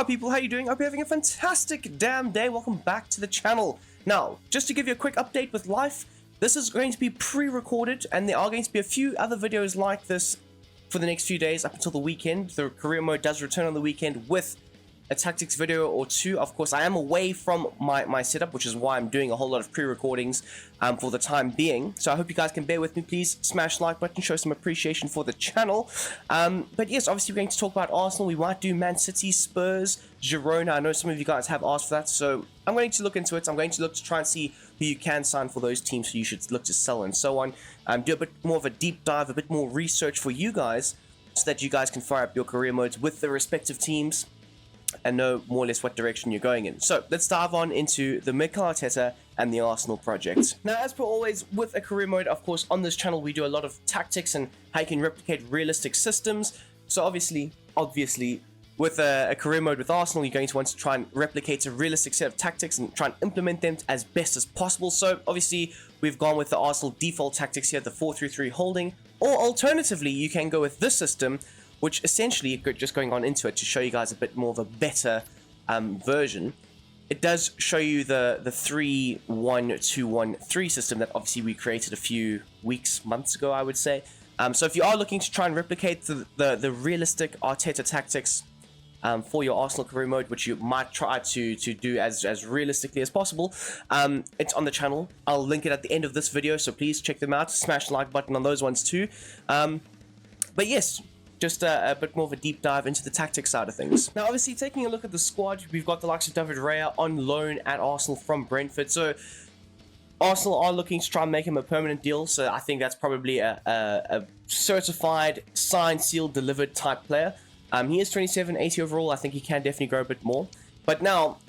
my people, how you doing? I hope you're having a fantastic damn day. Welcome back to the channel. Now, just to give you a quick update with life, this is going to be pre-recorded and there are going to be a few other videos like this for the next few days up until the weekend. The career mode does return on the weekend with a tactics video or two. Of course, I am away from my setup, which is why I'm doing a whole lot of pre-recordings for the time being. So I hope you guys can bear with me. Please smash the like button, show some appreciation for the channel. But yes, obviously we're going to talk about Arsenal. We might do Man City, Spurs, Girona. I know some of you guys have asked for that, so I'm going to look into it. I'm going to look to try and see who you can sign for those teams who you should look to sell and so on. Do a bit more of a deep dive, a bit more research for you guys so that you guys can fire up your career modes with the respective teams and know more or less what direction you're going in. So let's dive on into the Mikel Arteta and the Arsenal project. Now, as per always with a career mode, of course, on this channel we do a lot of tactics and how you can replicate realistic systems. So obviously with a career mode with Arsenal, you're going to want to try and replicate a realistic set of tactics and try and implement them as best as possible. So obviously we've gone with the Arsenal default tactics here, the 4-3-3 holding, or alternatively you can go with this system, which essentially, just going on into it to show you guys a bit more of a better version, it does show you the 3-1-2-1-3 system that obviously we created a few months ago, I would say. So if you are looking to try and replicate the realistic Arteta tactics for your Arsenal career mode, which you might try to do as realistically as possible, it's on the channel. I'll link it at the end of this video, so please check them out. Smash the like button on those ones too. But yes, just a bit more of a deep dive into the tactics side of things. Now, obviously, taking a look at the squad, we've got the likes of David Raya on loan at Arsenal from Brentford. So Arsenal are looking to try and make him a permanent deal. So I think that's probably a certified, signed, sealed, delivered type player. He is 27, 80 overall. I think he can definitely grow a bit more. But now,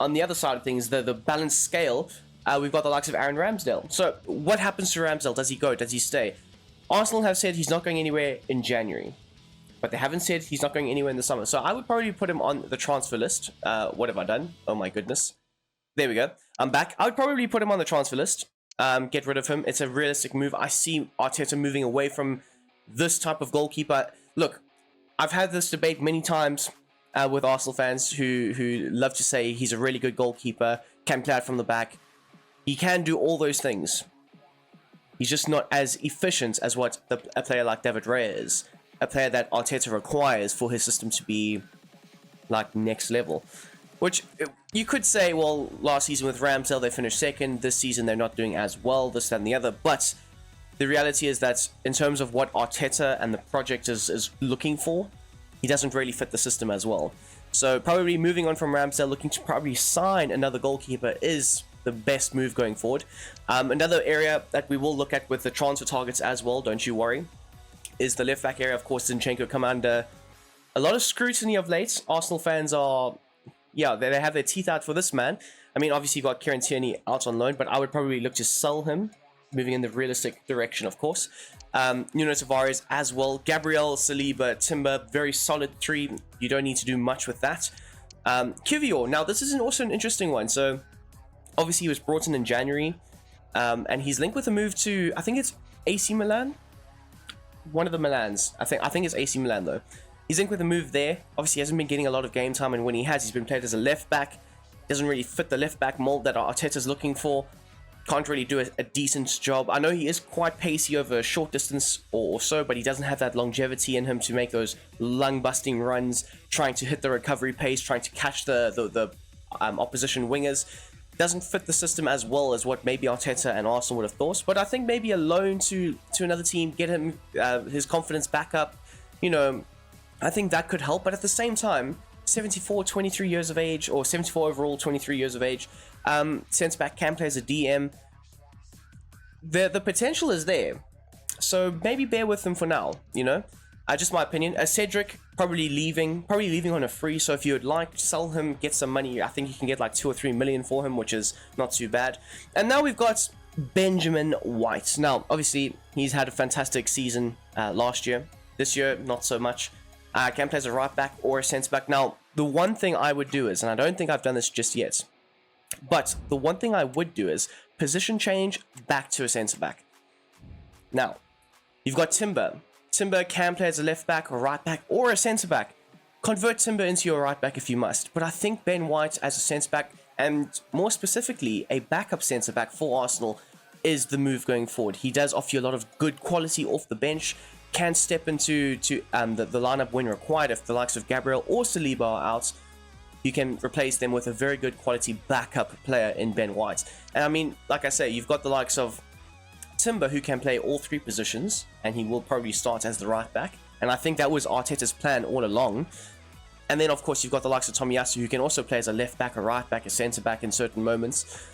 on the other side of things, the balanced scale, we've got the likes of Aaron Ramsdale. So what happens to Ramsdale? Does he go? Does he stay? Arsenal have said he's not going anywhere in January, but they haven't said he's not going anywhere in the summer. So I would probably put him on the transfer list. What have I done? Oh my goodness. There we go. I'm back. I would probably put him on the transfer list. Get rid of him. It's a realistic move. I see Arteta moving away from this type of goalkeeper. Look, I've had this debate many times with Arsenal fans who love to say he's a really good goalkeeper, can play out from the back. He can do all those things. He's just not as efficient as what a player like David Raya is. A player that Arteta requires for his system to be like next level. Which you could say, well, last season with Ramsdale they finished second, this season they're not doing as well, this, that, and the other. But the reality is that in terms of what Arteta and the project is looking for, he doesn't really fit the system as well. So probably moving on from Ramsdale, looking to probably sign another goalkeeper is the best move going forward. Another area that we will look at with the transfer targets as well, don't you worry, is the left back area. Of course, Zinchenko come under a lot of scrutiny of late. Arsenal fans are, yeah, they have their teeth out for this man. I mean, obviously you got Kieran Tierney out on loan, but I would probably look to sell him, moving in the realistic direction, of course. Nuno Tavares as well. Gabriel, Saliba, Timber, very solid three. You don't need to do much with that. Kivior, now this is also an interesting one. So obviously he was brought in January, and he's linked with a move to, I think it's AC Milan. One of the Milans. I think it's AC Milan though. He's in with a move there. Obviously, he hasn't been getting a lot of game time, and when he has, he's been played as a left back. Doesn't really fit the left back mold that Arteta's looking for. Can't really do a decent job. I know he is quite pacey over a short distance or so, but he doesn't have that longevity in him to make those lung-busting runs, trying to hit the recovery pace, trying to catch the opposition wingers. Doesn't fit the system as well as what maybe Arteta and Arsenal would have thought. But I think maybe a loan to another team, get him his confidence back up. You know, I think that could help. But at the same time, 74, 23 years of age, or 74 overall, 23 years of age. Centre-back can play as a DM. The potential is there. So maybe bear with him for now, you know. Just my opinion. Cedric probably leaving on a free. So if you would like to sell him, get some money, I think you can get like 2 or 3 million for him, which is not too bad. And now we've got Benjamin White. Now, obviously, he's had a fantastic season last year. This year, not so much. Can play as a right back or a centre back. Now, the one thing I would do is, and I don't think I've done this just yet, but the one thing I would do is position change back to a centre back. Now, you've got Timber. Timber can play as a left back, or right back, or a centre back. convert Timber into your right back if you must. But I think Ben White as a centre back, and more specifically a backup centre back for Arsenal, is the move going forward. He does offer you a lot of good quality off the bench, can step into the lineup when required. If the likes of Gabriel or Saliba are out, you can replace them with a very good quality backup player in Ben White. And I mean, like I say, you've got the likes of Timber, who can play all three positions, and he will probably start as the right back. And I think that was Arteta's plan all along. And then, of course, you've got the likes of Tomiyasu, who can also play as a left back, a right back, a centre back in certain moments,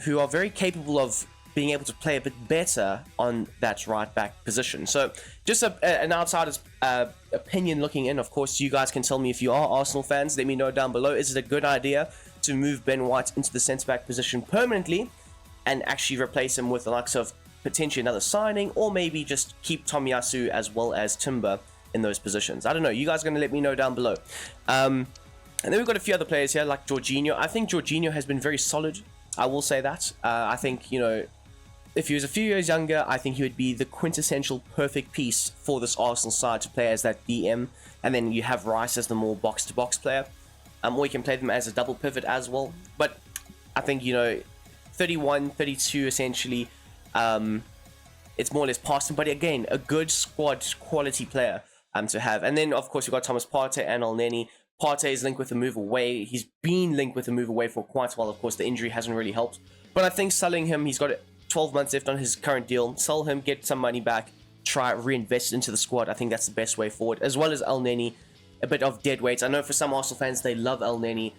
who are very capable of being able to play a bit better on that right back position. So just an outsider's opinion looking in. Of course, you guys can tell me if you are Arsenal fans. Let me know down below. Is it a good idea to move Ben White into the centre back position permanently and actually replace him with the likes of potentially another signing, or maybe just keep Tomiyasu as well as Timber in those positions? I don't know. You guys are going to let me know down below. And then we've got a few other players here like Jorginho. I think Jorginho has been very solid. I will say that. I think, you know, if he was a few years younger, I think he would be the quintessential perfect piece for this Arsenal side to play as that DM. And then you have Rice as the more box-to-box player. Or you can play them as a double pivot as well. But I think, you know, 31, 32 essentially, it's more or less past him. But again, a good squad quality player to have. And then, of course, you've got Thomas Partey and Elneny. Partey is linked with a move away. He's been linked with a move away for quite a while. Of course, the injury hasn't really helped. But I think selling him, he's got 12 months left on his current deal. Sell him, get some money back, try reinvest into the squad. I think that's the best way forward. As well as Elneny, a bit of dead weight. I know for some Arsenal fans, they love Elneny.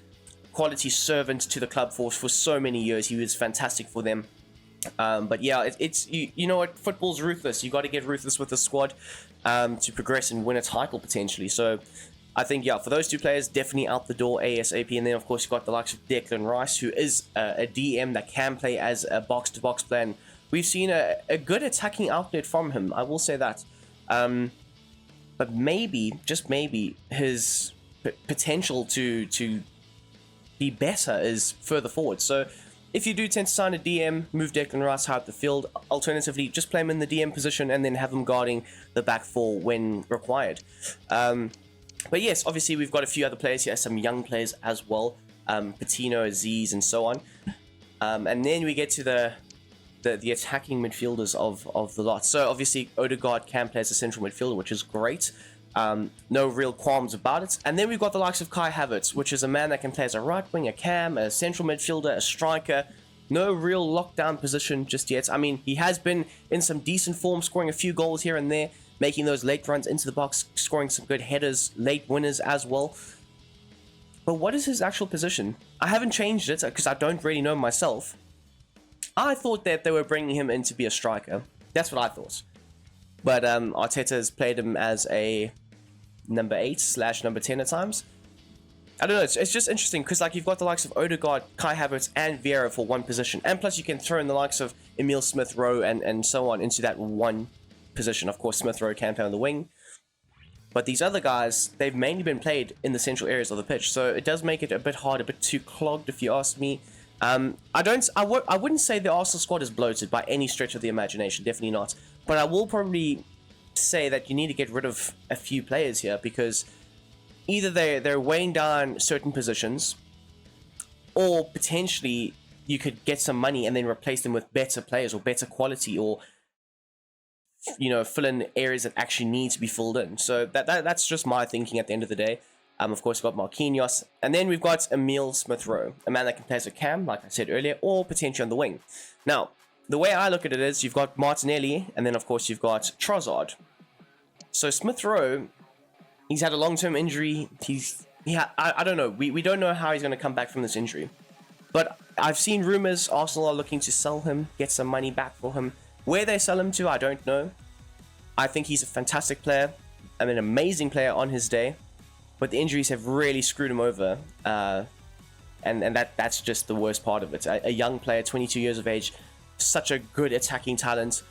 Quality servant to the club for so many years. He was fantastic for them. But yeah, it's you know what, football's ruthless. You got to get ruthless with the squad to progress and win a title potentially. So I think, yeah, for those two players, definitely out the door ASAP. And then, of course, you've got the likes of Declan Rice, who is a DM that can play as a box-to-box player. And we've seen a good attacking outlet from him, I will say that. But maybe, just maybe, his potential to be better is further forward. So if you do tend to sign a DM, move Declan Rice high up the field. Alternatively, just play him in the DM position and then have him guarding the back four when required. But yes, obviously we've got a few other players here, some young players as well, Patino, Aziz, and so on. And then we get to the attacking midfielders of the lot. So obviously Odegaard can play as a central midfielder, which is great. No real qualms about it. And then we've got the likes of Kai Havertz, which is a man that can play as a right wing, a cam, a central midfielder, a striker. No real lockdown position just yet. I mean, he has been in some decent form, scoring a few goals here and there, making those late runs into the box, scoring some good headers, late winners as well. But what is his actual position? I haven't changed it because I don't really know myself. I thought that they were bringing him in to be a striker. That's what I thought. But Arteta has played him as a number 8 / number 10 at times. I don't know, it's just interesting because like you've got the likes of Odegaard, Kai Havertz, and Vieira for one position. And plus you can throw in the likes of Emile Smith-Rowe and so on into that one position. Of course, Smith-Rowe can play on the wing. But these other guys, they've mainly been played in the central areas of the pitch. So it does make it a bit hard, a bit too clogged if you ask me. I wouldn't say the Arsenal squad is bloated by any stretch of the imagination. Definitely not. But I will probably say that you need to get rid of a few players here because either they're weighing down certain positions, or potentially you could get some money and then replace them with better players or better quality, or you know, fill in areas that actually need to be filled in. So that's just my thinking at the end of the day. Of course, we've got Marquinhos, and then we've got Emile Smith-Rowe, a man that can play as a cam, like I said earlier, or potentially on the wing. Now, the way I look at it is you've got Martinelli, and then of course you've got Trossard. So Smith-Rowe, he's had a long-term injury. I don't know. We don't know how he's going to come back from this injury. But I've seen rumors Arsenal are looking to sell him, get some money back for him. Where they sell him to, I don't know. I think he's a fantastic player. I'm an amazing player on his day. But the injuries have really screwed him over. And that's just the worst part of it. A young player, 22 years of age, such a good attacking talent.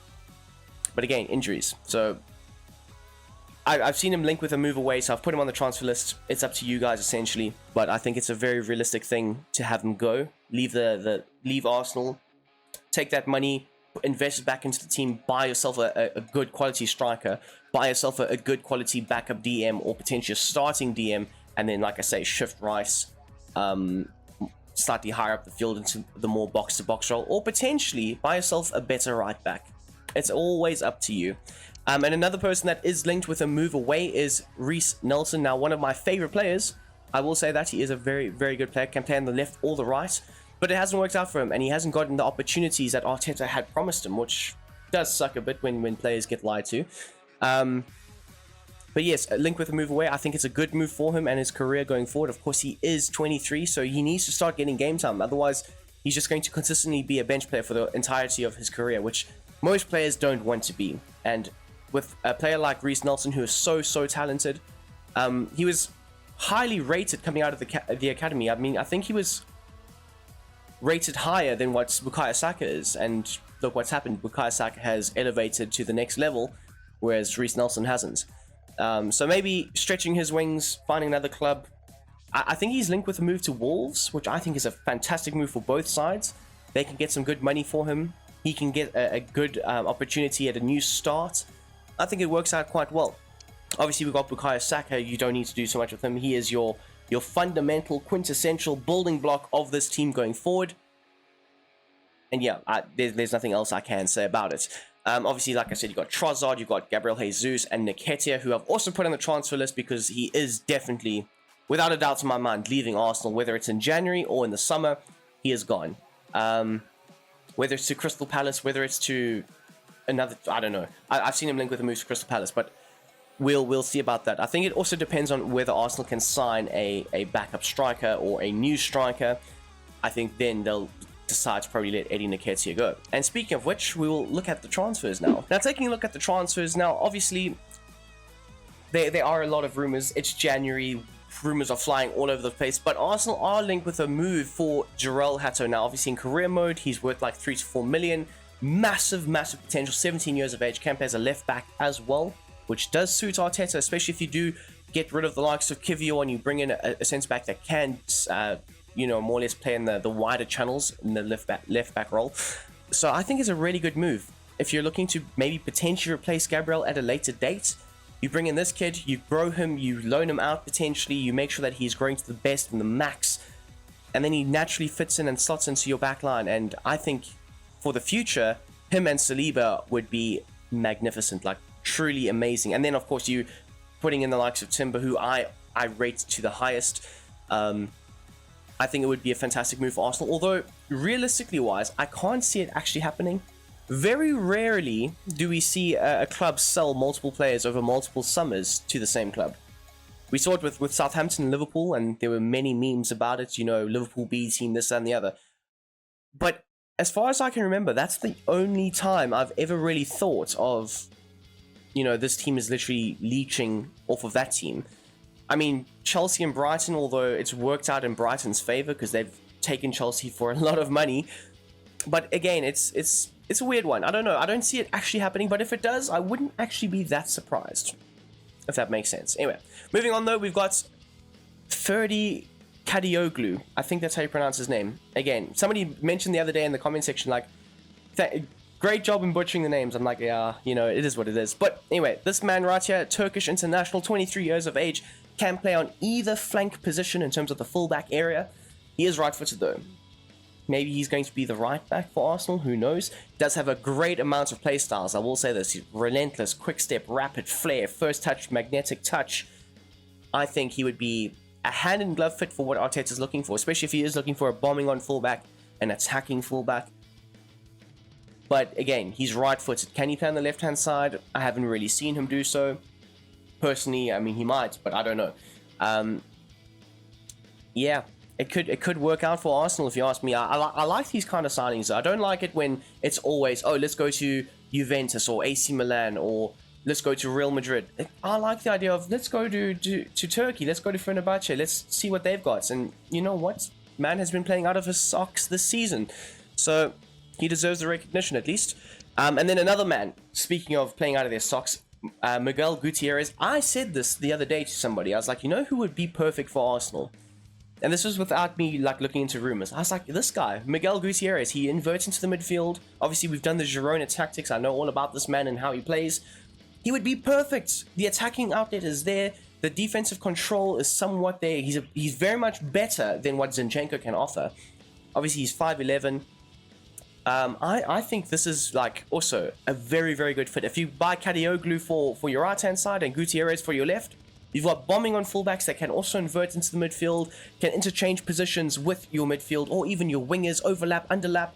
But again, injuries. So I've seen him link with a move away, so I've put him on the transfer list. It's up to you guys, essentially. But I think it's a very realistic thing to have him go. Leave Arsenal. Take that money, invest it back into the team, buy yourself a good quality striker. buy yourself a good quality backup DM or potentially a starting DM, and then, like I say, shift Rice slightly higher up the field into the more box-to-box role, or potentially buy yourself a better right back. It's always up to you. And another person that is linked with a move away is Reiss Nelson. Now, one of my favorite players. I will say that he is a very, very good player, can play on the left or the right, but it hasn't worked out for him, and he hasn't gotten the opportunities that Arteta had promised him, which does suck a bit when players get lied to. But yes, a link with a move away, I think it's a good move for him and his career going forward. Of course, he is 23, so he needs to start getting game time. Otherwise, he's just going to consistently be a bench player for the entirety of his career, which most players don't want to be. And with a player like Reiss Nelson, who is so talented, he was highly rated coming out of the academy. I mean, I think he was rated higher than what Bukayo Saka is. And look what's happened. Bukayo Saka has elevated to the next level, whereas Reiss Nelson hasn't. So maybe stretching his wings, finding another club. I think he's linked with a move to Wolves, which I think is a fantastic move for both sides. They can get some good money for him. He can get a good opportunity at a new start. I think it works out quite well. Obviously, we've got Bukayo Saka. You don't need to do so much with him. He is your fundamental, quintessential building block of this team going forward. And yeah, there's nothing else I can say about it. Obviously, like I said, you've got Trossard, you've got Gabriel Jesus, and Nketiah, who I've also put on the transfer list because he is definitely, without a doubt in my mind, leaving Arsenal. Whether it's in January or in the summer, he is gone. Whether it's to Crystal Palace, whether it's to another, I don't know. I've seen him linked with a move to Crystal Palace, but we'll see about that. I think it also depends on whether Arsenal can sign a backup striker or a new striker. I think then they'll decide to probably let Eddie Nketiah go. And speaking of which, we will look at the transfers now. Now, taking a look at the transfers now, obviously, there are a lot of rumors. It's January. Rumors are flying all over the place. But Arsenal are linked with a move for Jarell Hato. Now, obviously, in career mode, he's worth like 3 to 4 million. Massive potential. 17 years of age. Can play as a left back as well, which does suit Arteta, especially if you do get rid of the likes of Kivior and you bring in a centre back that can more or less play in the wider channels in the left back role. So I think it's a really good move. If you're looking to maybe potentially replace Gabriel at a later date, you bring in this kid, you grow him, you loan him out potentially, you make sure that he's growing to the best and the max, and then he naturally fits in and slots into your back line. And I think for the future, him and Saliba would be magnificent, like truly amazing. And then of course you putting in the likes of Timber, who I rate to the highest. I think it would be a fantastic move for Arsenal, although realistically wise, I can't see it actually happening. Very rarely do we see a club sell multiple players over multiple summers to the same club. We saw it with Southampton and Liverpool, and there were many memes about it, Liverpool B team, this and the other. But as far as I can remember, that's the only time I've ever really thought of, this team is literally leeching off of that team. I mean, Chelsea and Brighton, although it's worked out in Brighton's favour because they've taken Chelsea for a lot of money. But again, it's a weird one. I don't know. I don't see it actually happening, but if it does, I wouldn't actually be that surprised, if that makes sense. Anyway, moving on though, we've got Ferdi Kadioglu. I think that's how you pronounce his name. Again, somebody mentioned the other day in the comment section, like, great job in butchering the names. I'm like, yeah, it is what it is. But anyway, this man right here, Turkish international, 23 years of age, can play on either flank position in terms of the fullback area. He is right-footed though. Maybe he's going to be the right back for Arsenal, who knows. Does have a great amount of play styles, I will say this. He's relentless, quick step, rapid flair, first touch, magnetic touch. I think he would be a hand in glove fit for what Arteta's looking for, especially if he is looking for a bombing on fullback, an attacking fullback. But again, he's right-footed. Can he play on the left-hand side? I haven't really seen him do so. Personally, I mean, he might, but I don't know. Yeah, it could work out for Arsenal if you ask me. I like these kind of signings. I don't like it when it's always, oh, let's go to Juventus or AC Milan or let's go to Real Madrid. I like the idea of let's go to Turkey, let's go to Fenerbahce, let's see what they've got. And you know what? Man has been playing out of his socks this season. So he deserves the recognition at least. And then another man, speaking of playing out of their socks, Miguel Gutierrez. I said this the other day to somebody. I was like, who would be perfect for Arsenal? And this was without me looking into rumors. I was like, this guy, Miguel Gutierrez, he inverts into the midfield. Obviously, we've done the Girona tactics. I know all about this man and how he plays. he would be perfect. The attacking outlet is there. The defensive control is somewhat there. He's very much better than what Zinchenko can offer. Obviously, he's 5'11". I think this is like also a very, very good fit. If you buy Kadioglu for your right-hand side and Gutierrez for your left, you've got bombing on fullbacks that can also invert into the midfield, can interchange positions with your midfield or even your wingers, overlap, underlap.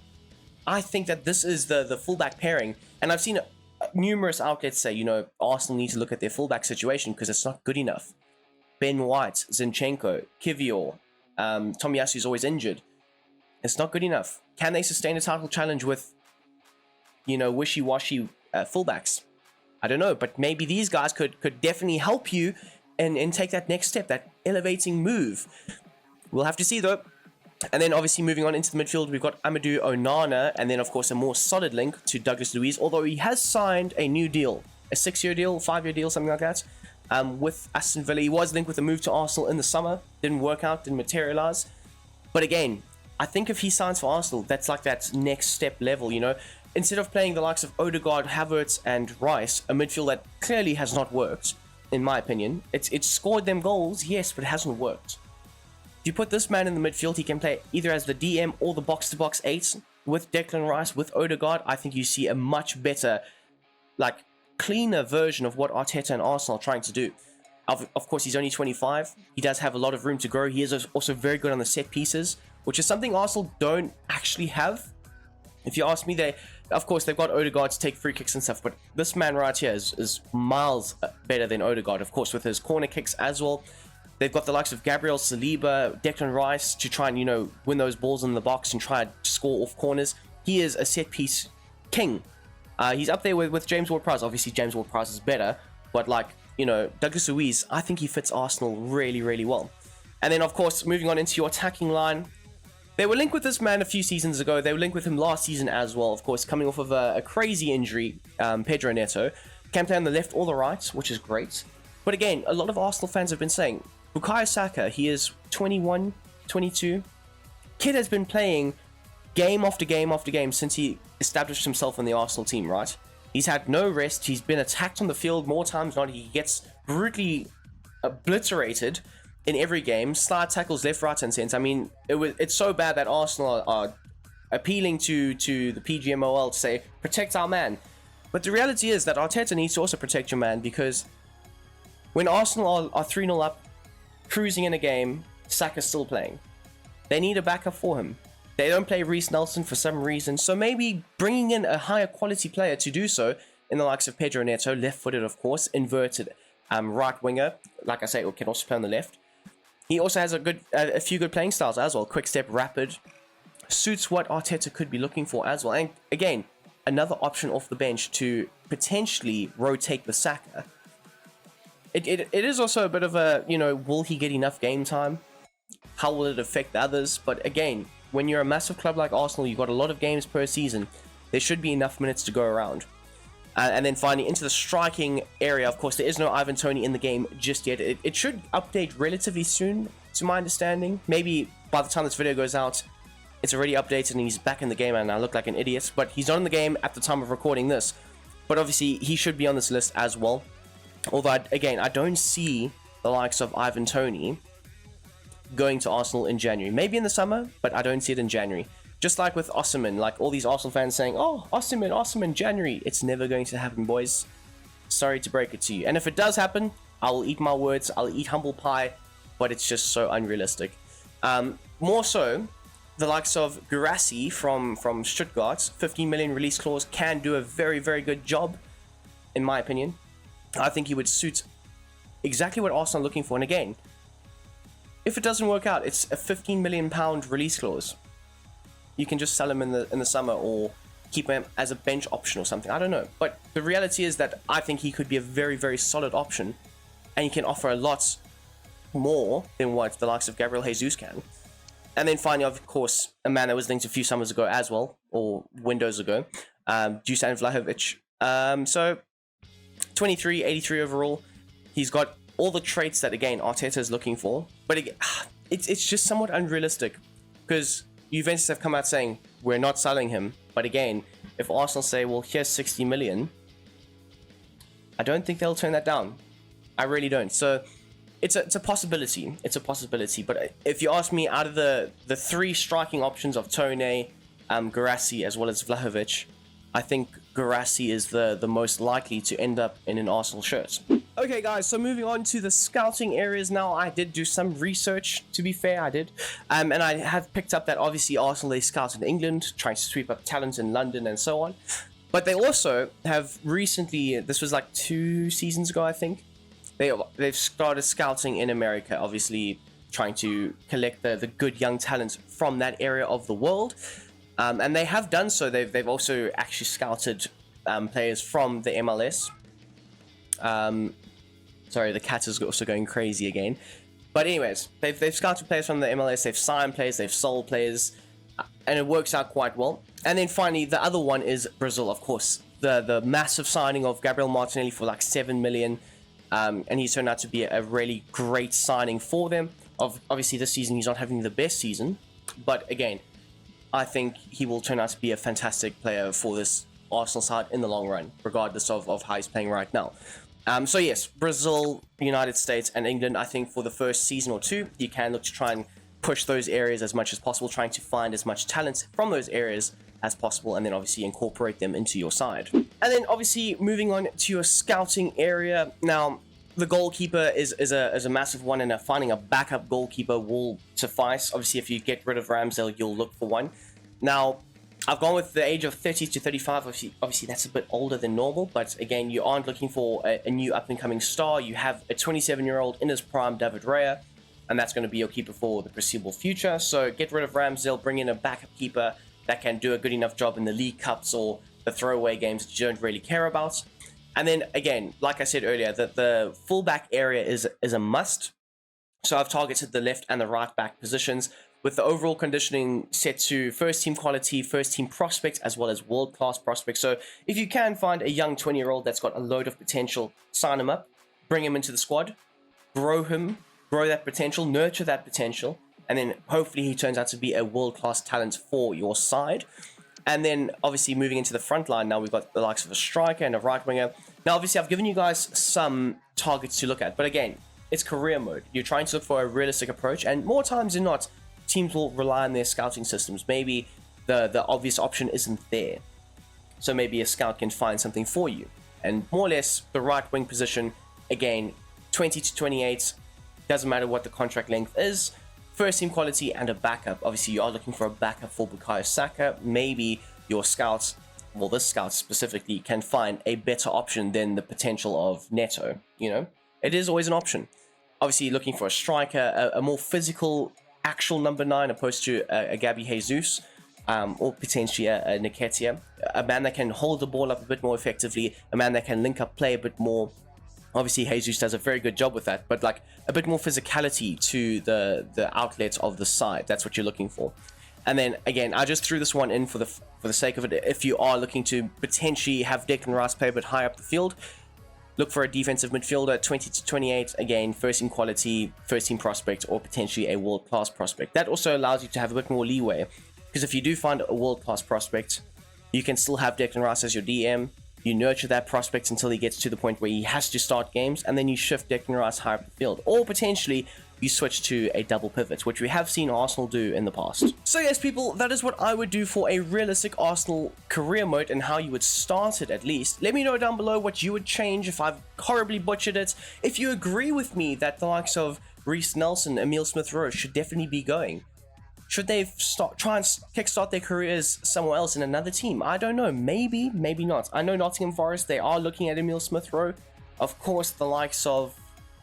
I think that this is the fullback pairing. And I've seen numerous outlets say, you know, Arsenal need to look at their fullback situation because it's not good enough. Ben White, Zinchenko, Kivior, Tomiyasu's always injured. It's not good enough. Can they sustain a title challenge with, you know, wishy-washy fullbacks? I don't know, but maybe these guys could definitely help you and take that next step, that elevating move. We'll have to see though. And then obviously moving on into the midfield, we've got Amadou Onana, and then of course a more solid link to Douglas Luiz, although he has signed a new deal, a 6-year deal, 5-year deal, something like that, with Aston Villa. He was linked with a move to Arsenal in the summer, didn't work out, didn't materialize. But again, I think if he signs for Arsenal, that's like that next step level, you know. Instead of playing the likes of Odegaard, Havertz, and Rice, a midfield that clearly has not worked, in my opinion. It's scored them goals, yes, but it hasn't worked. If you put this man in the midfield, he can play either as the DM or the box-to-box 8 with Declan Rice, with Odegaard. I think you see a much better, like, cleaner version of what Arteta and Arsenal are trying to do. Of course, he's only 25. He does have a lot of room to grow. He is also very good on the set pieces, which is something Arsenal don't actually have. If you ask me, of course, they've got Odegaard to take free kicks and stuff, but this man right here is miles better than Odegaard, of course, with his corner kicks as well. They've got the likes of Gabriel Saliba, Declan Rice to try and, you know, win those balls in the box and try and score off corners. He is a set-piece king. He's up there with James Ward-Prowse. Obviously, James Ward-Prowse is better, but, like, you know, Douglas Luiz, I think he fits Arsenal really, really well. And then, of course, moving on into your attacking line, they were linked with this man a few seasons ago. They were linked with him last season as well, of course, coming off of a crazy injury, Pedro Neto. Can play on the left or the right, which is great. But again, a lot of Arsenal fans have been saying, Bukayo Saka, he is 21, 22. Kid has been playing game after game after game since he established himself on the Arsenal team, right? He's had no rest. He's been attacked on the field more times than not. He gets brutally obliterated in every game. Slide tackles left, right, and centre. I mean, it's so bad that Arsenal are appealing to the PGMOL to say, protect our man. But the reality is that Arteta needs to also protect your man, because when Arsenal are 3-0 up, cruising in a game, Saka's still playing. They need a backup for him. They don't play Reece Nelson for some reason, so maybe bringing in a higher quality player to do so, in the likes of Pedro Neto, left-footed of course, inverted right winger, like I say, or can also play on the left. He also has a few good playing styles as well. Quick step, rapid, suits what Arteta could be looking for as well. And again, another option off the bench to potentially rotate with Saka. It is also a bit of a, you know, will he get enough game time? How will it affect the others? But again, when you're a massive club like Arsenal, you've got a lot of games per season. There should be enough minutes to go around. And then finally, into the striking area, of course, there is no Ivan Toney in the game just yet. It should update relatively soon, to my understanding. Maybe by the time this video goes out, it's already updated and he's back in the game and I look like an idiot. But he's not in the game at the time of recording this. But obviously, he should be on this list as well. Although, again, I don't see the likes of Ivan Toney going to Arsenal in January. Maybe in the summer, but I don't see it in January. Just like with Osimhen, like all these Arsenal fans saying, oh, Osimhen, January. It's never going to happen, boys. Sorry to break it to you. And if it does happen, I will eat my words. I'll eat humble pie, but it's just so unrealistic. More so, the likes of Guirassy from Stuttgart, 15 million release clause, can do a very, very good job, in my opinion. I think he would suit exactly what Arsenal are looking for. And again, if it doesn't work out, it's a £15 million release clause. You can just sell him in the summer or keep him as a bench option or something. I don't know. But the reality is that I think he could be a very, very solid option. And he can offer a lot more than what the likes of Gabriel Jesus can. And then finally, of course, a man that was linked a few summers ago as well, or windows ago, Dusan Vlahovic. So 23, 83 overall. He's got all the traits that, again, Arteta is looking for. But again, it's just somewhat unrealistic, because Juventus have come out saying, we're not selling him. But again, if Arsenal say, well, here's 60 million, I don't think they'll turn that down. I really don't. So it's a possibility. It's a possibility. But if you ask me, out of the three striking options of Tone, Guirassy, as well as Vlahovic, I think Guirassy is the most likely to end up in an Arsenal shirt. Okay, guys, so moving on to the scouting areas now. I did do some research, to be fair, I did. And I have picked up that obviously Arsenal, they scout in England, trying to sweep up talent in London and so on. But they also have recently, this was like 2 seasons ago, I think, they've started scouting in America, obviously trying to collect the good young talent from that area of the world. And they have done so. They've also actually scouted players from the MLS. Sorry, the cat is also going crazy again. But anyways, they've scouted players from the MLS. They've signed players. They've sold players. And it works out quite well. And then finally, the other one is Brazil, of course. The massive signing of Gabriel Martinelli for like 7 million. And he's turned out to be a really great signing for them. Obviously, this season he's not having the best season. But again, I think he will turn out to be a fantastic player for this Arsenal side in the long run, regardless of how he's playing right now. So yes, Brazil, United States, and England, I think for the first season or two, you can look to try and push those areas as much as possible, trying to find as much talent from those areas as possible, and then obviously incorporate them into your side. And then obviously moving on to your scouting area. Now, the goalkeeper is a massive one, and finding a backup goalkeeper will suffice. Obviously, if you get rid of Ramsdale, you'll look for one. Now, I've gone with the age of 30 to 35. Obviously, that's a bit older than normal, but again, you aren't looking for a new up-and-coming star. You have a 27-year-old in his prime, David Raya, and that's going to be your keeper for the foreseeable future. So get rid of Ramsdale, bring in a backup keeper that can do a good enough job in the League Cups or the throwaway games that you don't really care about. And then again, like I said earlier, the fullback area is a must. So I've targeted the left and the right back positions, with the overall conditioning set to first team quality, first team prospect, as well as world-class prospect. So if you can find a young 20-year-old that's got a load of potential, sign him up, bring him into the squad, grow that potential, nurture that potential, and then hopefully he turns out to be a world-class talent for your side. And then obviously moving into the front line, now we've got the likes of a striker and a right winger. Now obviously I've given you guys some targets to look at, but again, it's career mode. You're trying to look for a realistic approach, and more times than not, teams will rely on their scouting systems. Maybe the obvious option isn't there, so maybe a scout can find something for you. And more or less, the right wing position, again, 20 to 28, doesn't matter what the contract length is, first team quality and a backup. Obviously, you are looking for a backup for Bukayo Saka. Maybe your scouts, well, this scout specifically, can find a better option than the potential of Neto. You know, it is always an option. Obviously, looking for a striker, a more physical, actual number 9, opposed to a Gabby Jesus, or potentially a Nketiah, a man that can hold the ball up a bit more effectively, a man that can link up play a bit more. Obviously, Jesus does a very good job with that, but like a bit more physicality to the outlets of the side. That's what you're looking for. And then again, I just threw this one in for the sake of it. If you are looking to potentially have Declan Rice play a bit high up the field, look for a defensive midfielder, 20 to 28. Again, first team quality, first team prospect, or potentially a world class prospect. That also allows you to have a bit more leeway, because if you do find a world class prospect, you can still have Declan Rice as your DM. You nurture that prospect until he gets to the point where he has to start games, and then you shift Declan Rice higher up the field. Or potentially, you switch to a double pivot, which we have seen Arsenal do in the past. So yes, people, that is what I would do for a realistic Arsenal career mode, and how you would start it at least. Let me know down below what you would change if I've horribly butchered it. If you agree with me that the likes of Reece Nelson, Emile Smith-Rowe should definitely be going. Should they try and kickstart their careers somewhere else in another team? I don't know. Maybe, maybe not. I know Nottingham Forest, they are looking at Emile Smith-Rowe. Of course, the likes of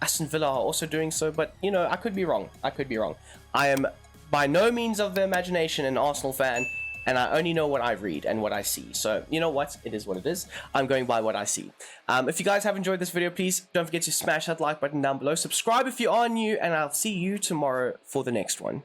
Aston Villa are also doing so, but, you know, I could be wrong. I could be wrong. I am by no means of the imagination an Arsenal fan, and I only know what I read and what I see. So, you know what? It is what it is. I'm going by what I see. If you guys have enjoyed this video, please don't forget to smash that like button down below. Subscribe if you are new, and I'll see you tomorrow for the next one.